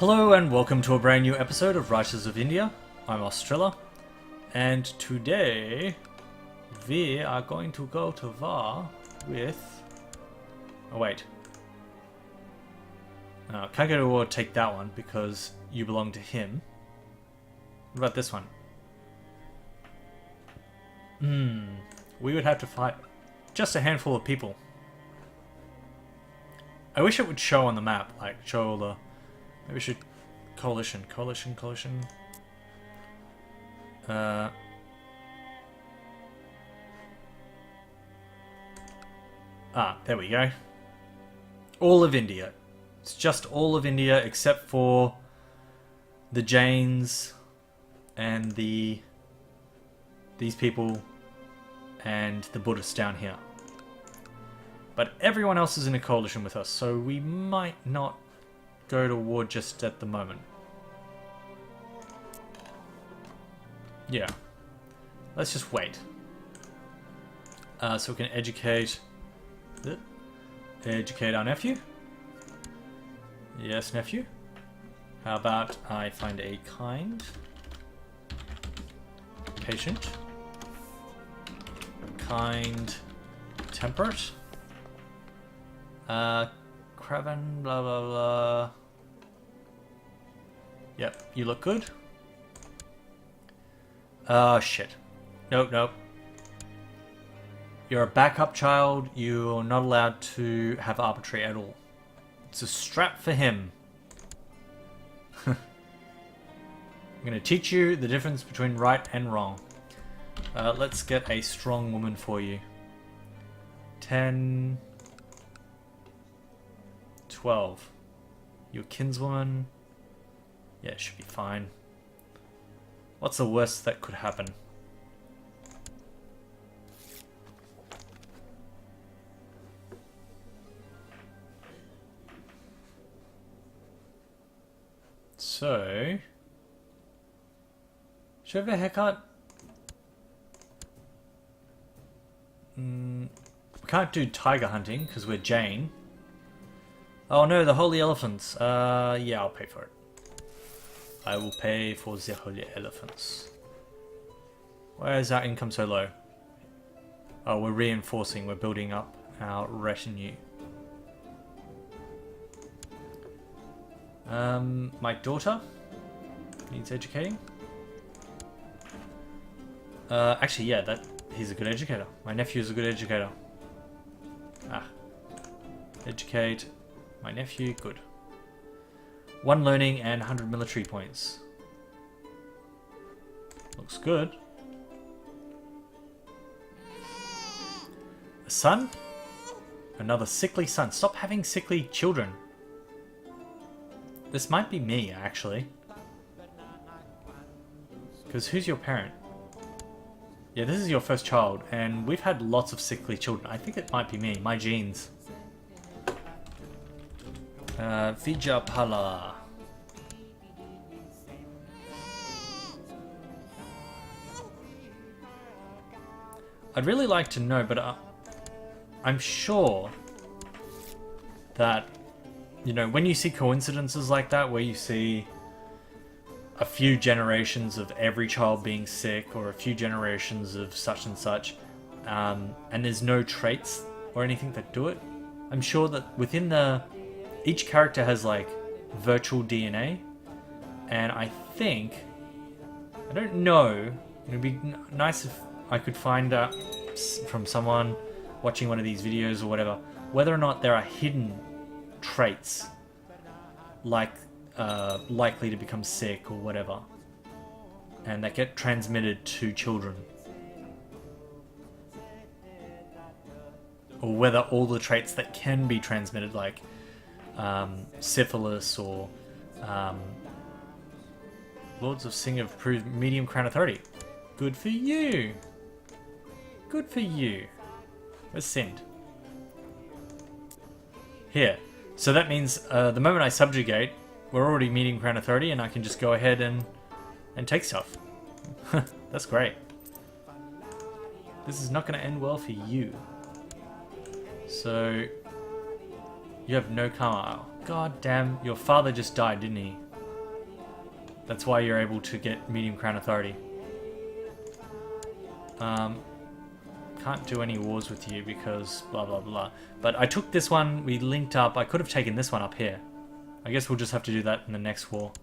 Hello and welcome to a brand new episode of Writers of India. I'm Austrilla, and today we are going to go to war with... Oh wait. No, can't go to war, take that one because you belong to him. What about this one? We would have to fight just a handful of people. I wish it would show on the map, like show all the... Maybe we should... Coalition. Ah, there we go. All of India. It's just all of India except for the Jains and these people and the Buddhists down here. But everyone else is in a coalition with us, so we might not go to war just at the moment. Yeah. Let's just wait. So we can educate our nephew. Yes, nephew. How about I find a kind, patient, kind, temperate, Craven, blah blah blah. Yep, you look good. Oh shit. Nope. You're a backup child. You're not allowed to have arbitrary at all. It's a strap for him. I'm going to teach you the difference between right and wrong. Let's get a strong woman for you. 10... 12. Your kinswoman. Yeah, should be fine. What's the worst that could happen? So... Should I have a haircut? We can't do tiger hunting because we're Jain. Oh no, the holy elephants. Yeah, I'll pay for it. I will pay for the holy elephants. Why is our income so low? Oh, we're reinforcing. We're building up our retinue. My daughter needs educating. Actually, yeah, he's a good educator. My nephew is a good educator. Educate. My nephew, good. 1 learning and 100 military points. Looks good. A son? Another sickly son. Stop having sickly children. This might be me, actually. Because who's your parent? Yeah, this is your first child, and we've had lots of sickly children. I think it might be me, my genes. Vijapala. I'd really like to know, but I'm sure that, you know, when you see coincidences like that, where you see a few generations of every child being sick, or a few generations of such and such, and there's no traits or anything that do it, I'm sure that within each character has like virtual DNA, and I don't know, it would be nice if I could find out from someone watching one of these videos or whatever, whether or not there are hidden traits like likely to become sick or whatever, and that get transmitted to children, or whether all the traits that can be transmitted, like syphilis or Lords of Sing have proved medium crown authority. Good for you. Good for you. Where's Sind? Here. So that means the moment I subjugate, we're already medium crown authority, and I can just go ahead and take stuff. That's great. This is not going to end well for you. So you have no karma. Oh, God damn, your father just died, didn't he? That's why you're able to get medium crown authority. Can't do any wars with you because blah blah blah. But I took this one, we linked up. I could have taken this one up here. I guess we'll just have to do that in the next war.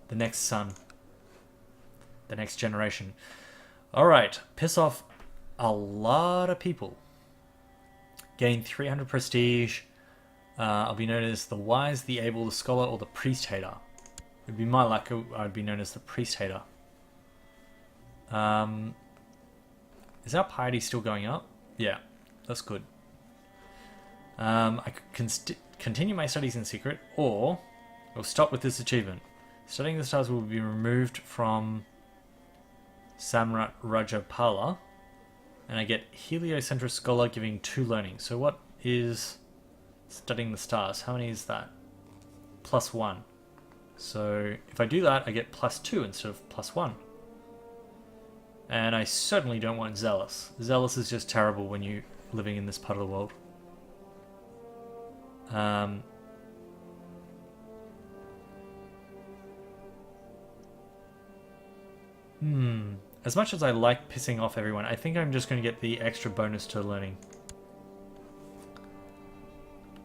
The next sun. The next generation. Alright, piss off a lot of people. Gain 300 prestige. I'll be known as the wise, the able, the scholar, or the priest hater. It'd be my luck, I'd be known as the priest hater. Is our piety still going up? Yeah, that's good. I could continue my studies in secret, or I'll stop with this achievement. Studying the stars will be removed from Samrat Chakravartin, and I get heliocentric scholar giving 2 learning. So what is studying the stars? How many is that? +1. So if I do that, I get +2 instead of +1. And I certainly don't want zealous. Zealous is just terrible when you're living in this part of the world. As much as I like pissing off everyone, I think I'm just going to get the extra bonus to learning.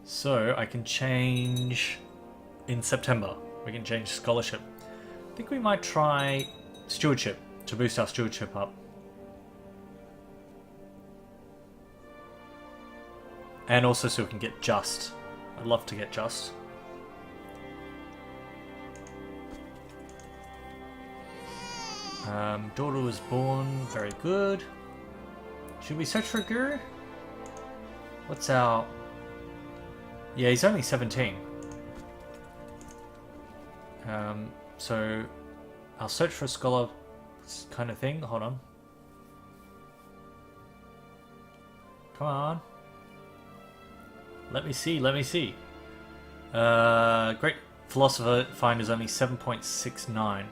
So I can change in September. We can change scholarship. I think we might try stewardship to boost our stewardship up. And also so we can get just. I'd love to get just. Daughter was born. Very good. Should we search for a guru? What's our... Yeah, he's only 17. So I'll search for a scholar kind of thing. Hold on. Come on. Let me see, let me see. Great philosopher find is only 7.69.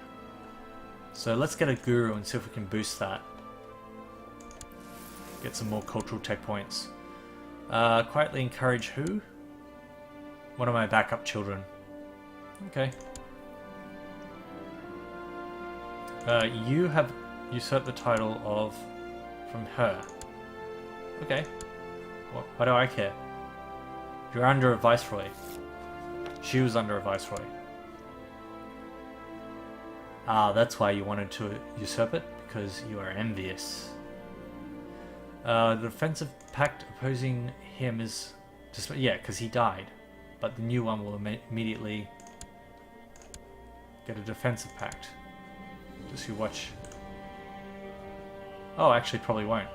So let's get a guru and see if we can boost that. Get some more cultural tech points. Quietly encourage who? One of my backup children. Okay. You have usurped the title of from her. Okay. Why do I care? You're under a viceroy. She was under a viceroy. Ah, that's why you wanted to usurp it? Because you are envious. The defensive pact opposing him is... just yeah, because he died. But the new one will immediately get a defensive pact. Just you watch. Oh, actually probably won't.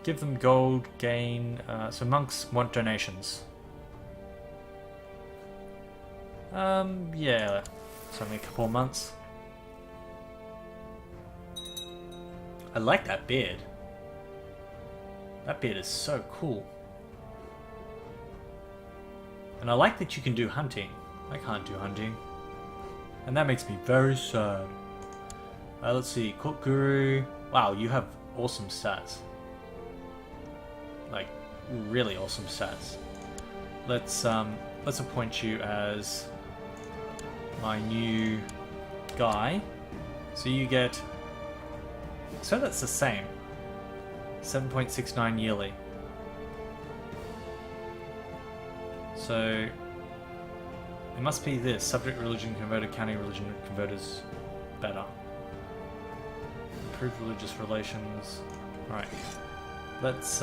Give them gold, gain... so monks want donations. Yeah, it's only a couple of months. I like that beard. That beard is so cool. And I like that you can do hunting. I can't do hunting. And that makes me very sad. Let's see, Court Guru. Wow, you have awesome stats. Like, really awesome stats. Let's appoint you as my new guy. So you get... So that's the same. 7.69 yearly. So it must be this. Subject religion converted, county religion converters better. Improved religious relations. Alright. Let's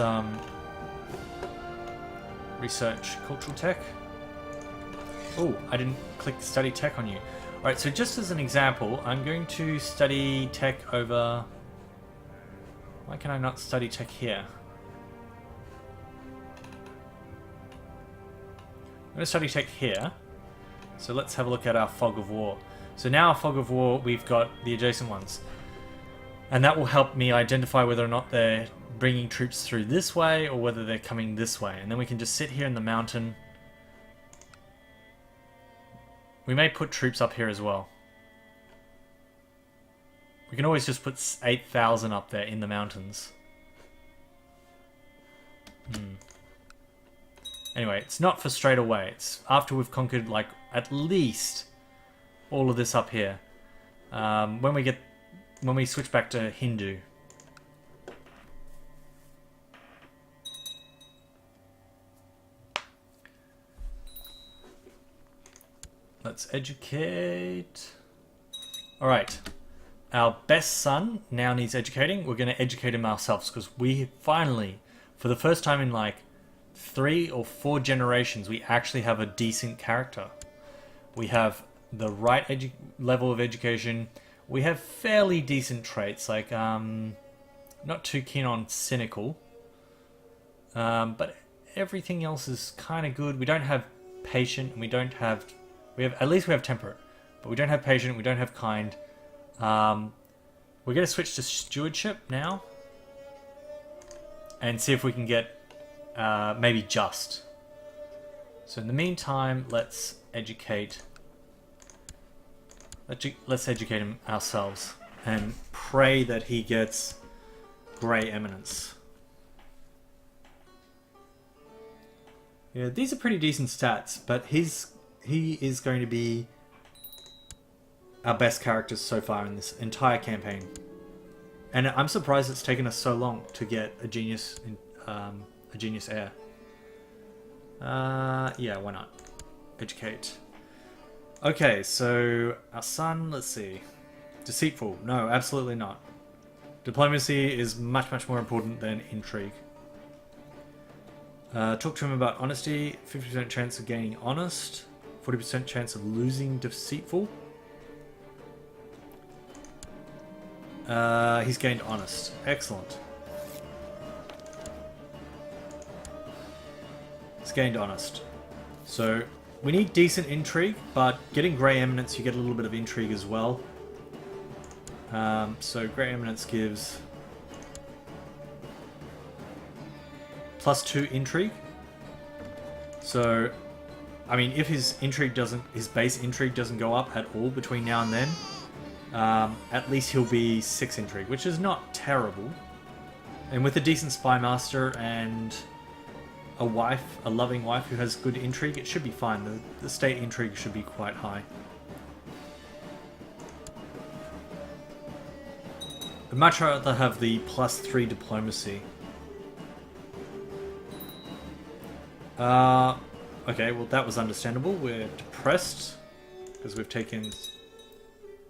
research cultural tech. Oh, I didn't click study tech on you. Alright, so just as an example, I'm going to study tech over... Why can I not study tech here? I'm going to study tech here. So let's have a look at our fog of war. So now our fog of war, we've got the adjacent ones. And that will help me identify whether or not they're bringing troops through this way or whether they're coming this way. And then we can just sit here in the mountain. We may put troops up here as well. We can always just put 8,000 up there in the mountains. Anyway, it's not for straight away. It's after we've conquered, like, at least all of this up here. When we switch back to Hindu. Let's educate. Alright. Our best son now needs educating. We're going to educate him ourselves because we finally, for the first time in like 3 or 4 generations, we actually have a decent character. We have the right level of education. We have fairly decent traits, like not too keen on cynical. But everything else is kind of good. We don't have patient, and we have at least we have temperate, but we don't have patient. We don't have kind. We're going to switch to stewardship now and see if we can get maybe just. So in the meantime, let's educate. Let's educate him ourselves and pray that he gets Grey Eminence. Yeah, these are pretty decent stats, but he is going to be our best characters so far in this entire campaign. And I'm surprised it's taken us so long to get a genius heir. Yeah, why not? Educate. Okay, so our son, let's see. Deceitful. No, absolutely not. Diplomacy is much, much more important than intrigue. Talk to him about honesty. 50% chance of gaining honest. 40% chance of losing deceitful. He's gained honest. Excellent. He's gained honest. So we need decent intrigue, but getting Grey Eminence, you get a little bit of intrigue as well. So Grey Eminence gives +2 intrigue. So, I mean, if his base intrigue doesn't go up at all between now and then, at least he'll be 6 intrigue, which is not terrible. And with a decent spy master and a loving wife who has good intrigue, it should be fine. The state intrigue should be quite high. I'd much rather have the +3 diplomacy. Okay, well that was understandable. We're depressed because we've taken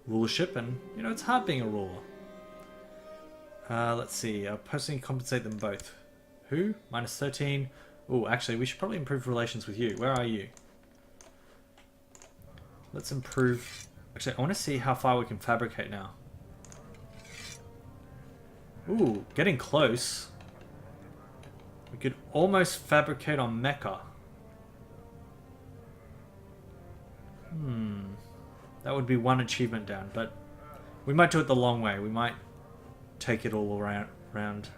rulership, and you know, it's hard being a ruler. Let's see, I'll personally compensate them both. Who? -13. Oh, actually, we should probably improve relations with you. Where are you? Let's improve. Actually, I want to see how far we can fabricate now. Ooh, getting close. We could almost fabricate on Mecca. That would be 1 achievement down, but we might do it the long way. We might take it all around.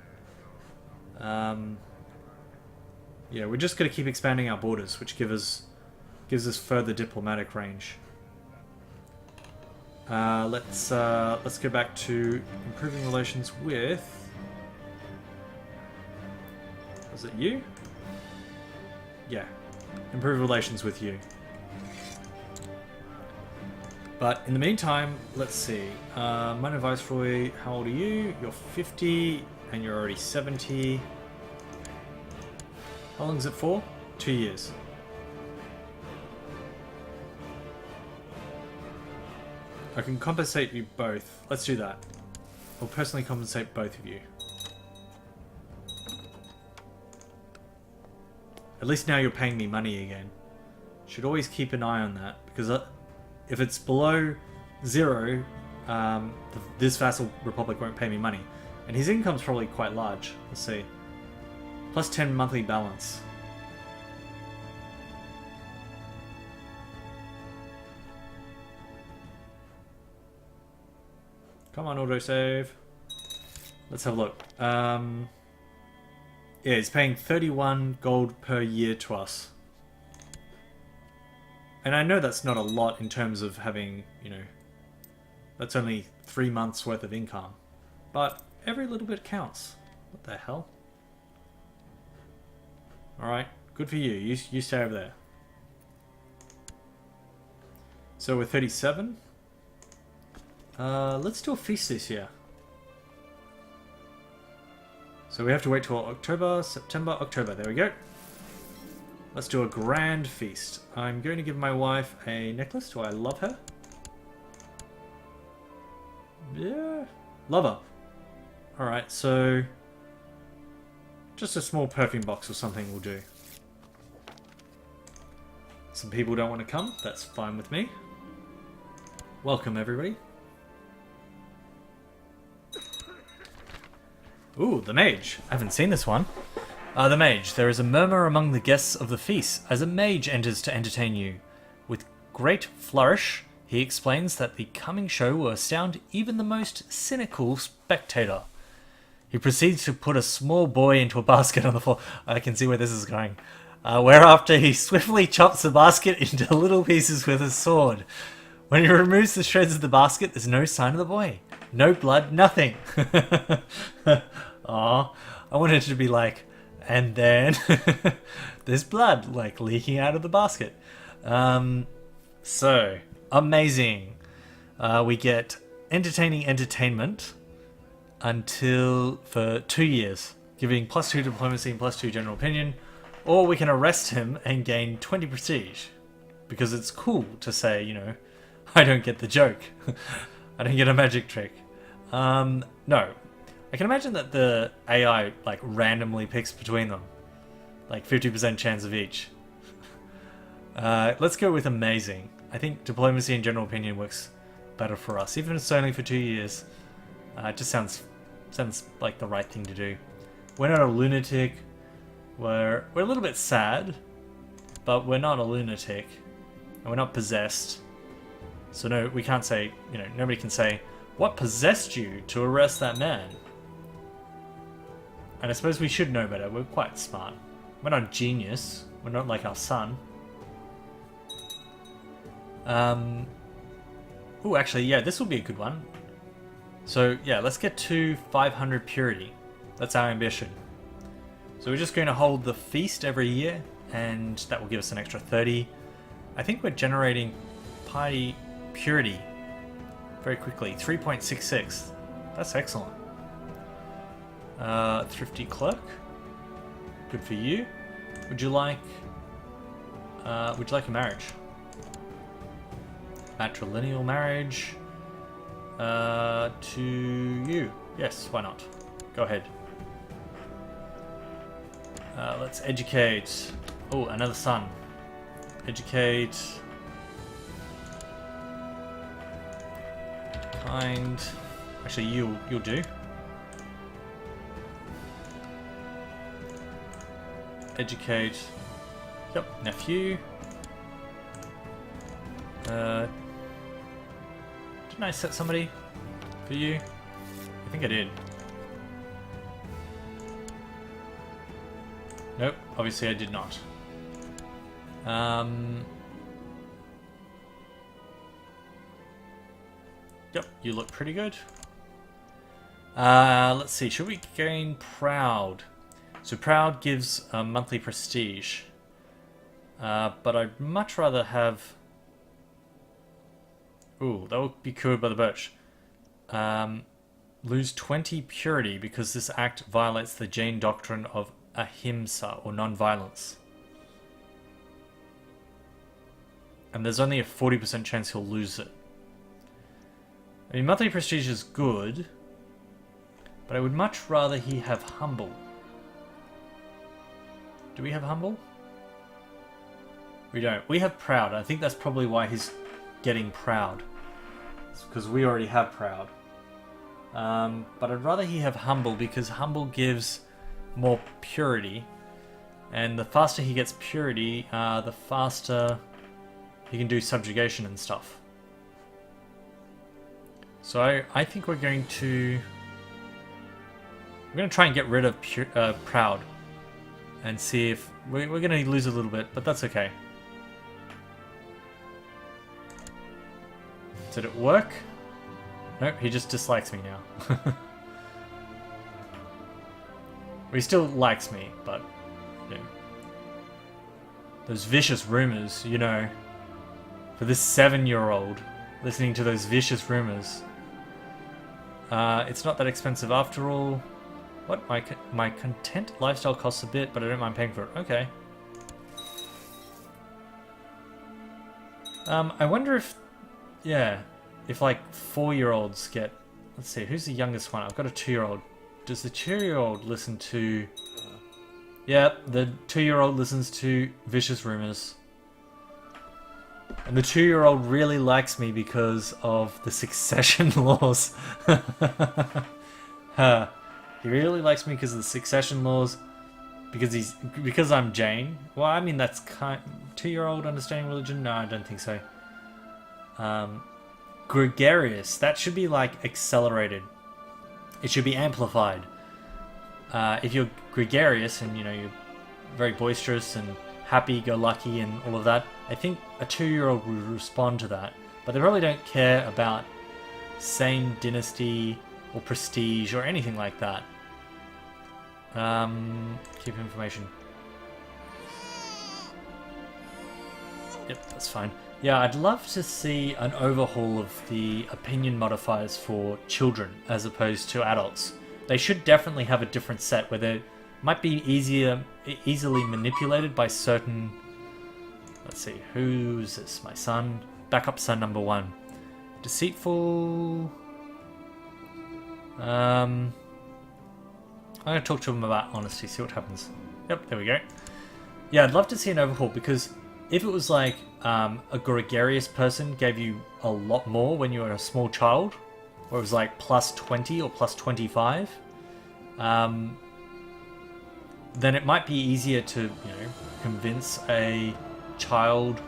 Yeah, we're just going to keep expanding our borders, which gives us further diplomatic range. Let's go back to improving relations with. Was it you? Yeah, improve relations with you. But in the meantime, let's see. Minor Viceroy, how old are you? You're 50, and you're already 70. How long is it for? 2 years. I can compensate you both. Let's do that. I'll personally compensate both of you. At least now you're paying me money again. Should always keep an eye on that, because if it's below 0, this vassal republic won't pay me money. And his income's probably quite large. Let's see. +10 monthly balance. Come on, autosave. Let's have a look. Yeah, he's paying 31 gold per year to us. And I know that's not a lot in terms of having, you know, that's only 3 months worth of income. But every little bit counts. What the hell? Alright, good for you. You stay over there. So we're 37. Let's do a feast this year. So we have to wait till October, September, October. There we go. Let's do a grand feast. I'm going to give my wife a necklace. Do I love her? Yeah. Love her. Alright, so... just a small perfume box or something will do. Some people don't want to come. That's fine with me. Welcome, everybody. Ooh, the mage. I haven't seen this one. The mage. There is a murmur among the guests of the feast as a mage enters to entertain you. With great flourish, he explains that the coming show will astound even the most cynical spectator. He proceeds to put a small boy into a basket on the floor. I can see where this is going. Whereafter he swiftly chops the basket into little pieces with his sword. When he removes the shreds of the basket, there's no sign of the boy. No blood, nothing. Aw, I wanted it to be like, and then there's blood like leaking out of the basket. So amazing. We get entertaining entertainment for 2 years, giving +2 diplomacy and +2 general opinion, or we can arrest him and gain 20 prestige, because it's cool to say, you know, I don't get the joke. I don't get a magic trick. No. I can imagine that the AI like randomly picks between them. Like 50% chance of each. Let's go with amazing. I think diplomacy and general opinion works better for us. Even if it's only for 2 years. It just sounds like the right thing to do. We're not a lunatic. We're a little bit sad. But we're not a lunatic. And we're not possessed. So no, we can't say, you know, nobody can say, what possessed you to arrest that man? And I suppose we should know better. We're quite smart. We're not genius. We're not like our son. Oh, actually, yeah, this will be a good one. So, yeah, let's get to 500 purity. That's our ambition. So we're just going to hold the feast every year, and that will give us an extra 30. I think we're generating piety purity very quickly. 3.66. That's excellent. Thrifty clerk. Good for you. Would you like a marriage? Matrilineal marriage. To you. Yes, why not? Go ahead. Let's educate. Oh, another son. Educate. Kind. Actually, you'll do. Educate. Yep, nephew. Didn't I set somebody for you? I think I did. Nope, obviously I did not. Yep, you look pretty good. Let's see, should we gain proud? So proud gives a monthly prestige. But I'd much rather have... Ooh, that would be cured by the birch. Lose 20 purity because this act violates the Jain doctrine of ahimsa, or non-violence. And there's only a 40% chance he'll lose it. I mean, monthly prestige is good, but I would much rather he have humble. Do we have humble? We don't. We have proud. I think that's probably why he's getting proud. It's because we already have proud. But I'd rather he have humble, because humble gives more purity. And the faster he gets purity, the faster he can do subjugation and stuff. So I think we're going to try and get rid of proud. And see if... We're going to lose a little bit, but that's okay. Did it work? Nope, he just dislikes me now. He still likes me, but... You know, those vicious rumors, you know. For this 7-year-old listening to those vicious rumors. It's not that expensive after all. What? My content lifestyle costs a bit, but I don't mind paying for it. Okay. I wonder if... Yeah. If, like, 4-year-olds get... Let's see, who's the youngest one? I've got a 2-year-old. Does the 2-year-old listen to... Yeah, the 2-year-old listens to vicious rumors. And the 2-year-old really likes me because of the succession laws. He really likes me because of the succession laws. Because I'm Jain. Well, I mean, that's kind... 2-year-old understanding religion? No, I don't think so. Gregarious. That should be, like, accelerated. It should be amplified. If you're gregarious and, you know, you're very boisterous and happy-go-lucky and all of that, I think a 2-year-old would respond to that. But they probably don't care about same dynasty or prestige or anything like that. Keep information. Yep, that's fine. Yeah, I'd love to see an overhaul of the opinion modifiers for children as opposed to adults. They should definitely have a different set where they might be easily manipulated by certain... Let's see, who's this? My son? Backup son number 1. Deceitful... I'm going to talk to him about honesty, see what happens. Yep, there we go. Yeah, I'd love to see an overhaul, because if it was like a gregarious person gave you a lot more when you were a small child, or it was like plus 20 or plus 25, then it might be easier to, you know, convince a child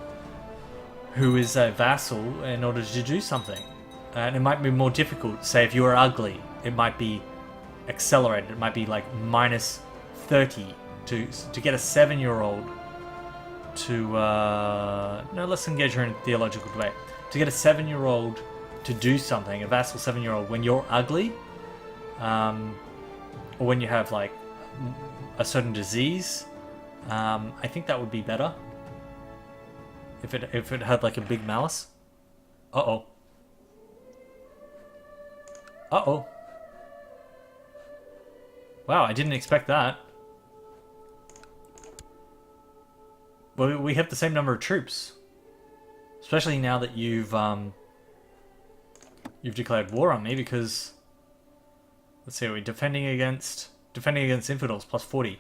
who is a vassal in order to do something. And it might be more difficult. Say if you were ugly, it might be accelerated. It might be like minus 30 to get a 7-year-old to... no, let's engage her in theological debate. To get a 7-year-old to do something, a vassal 7-year-old, when you're ugly, or when you have like a certain disease, I think that would be better. If it had like a big malice. Uh-oh. Uh-oh. Wow, I didn't expect that. Well, we have the same number of troops. Especially now that you've declared war on me, because... Let's see, are we defending against infidels, plus 40.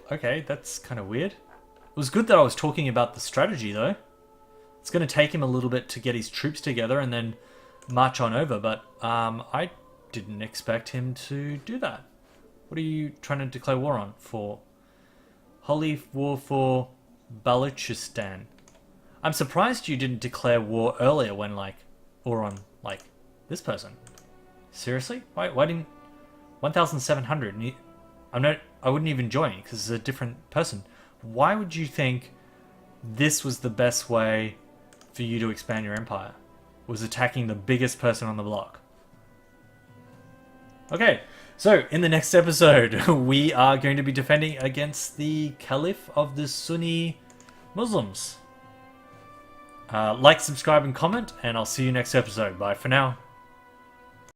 Okay, that's kind of weird. It was good that I was talking about the strategy, though. It's going to take him a little bit to get his troops together and then march on over, but I didn't expect him to do that. What are you trying to declare war on for? Holy war for Balochistan. I'm surprised you didn't declare war earlier when, like, war on, like, this person. Seriously? Why didn't... 1,700. I wouldn't even join because it's a different person. Why would you think this was the best way for you to expand your empire? Was attacking the biggest person on the block. Okay, so in the next episode, we are going to be defending against the Caliph of the Sunni Muslims. Like, subscribe, and comment, and I'll see you next episode. Bye for now.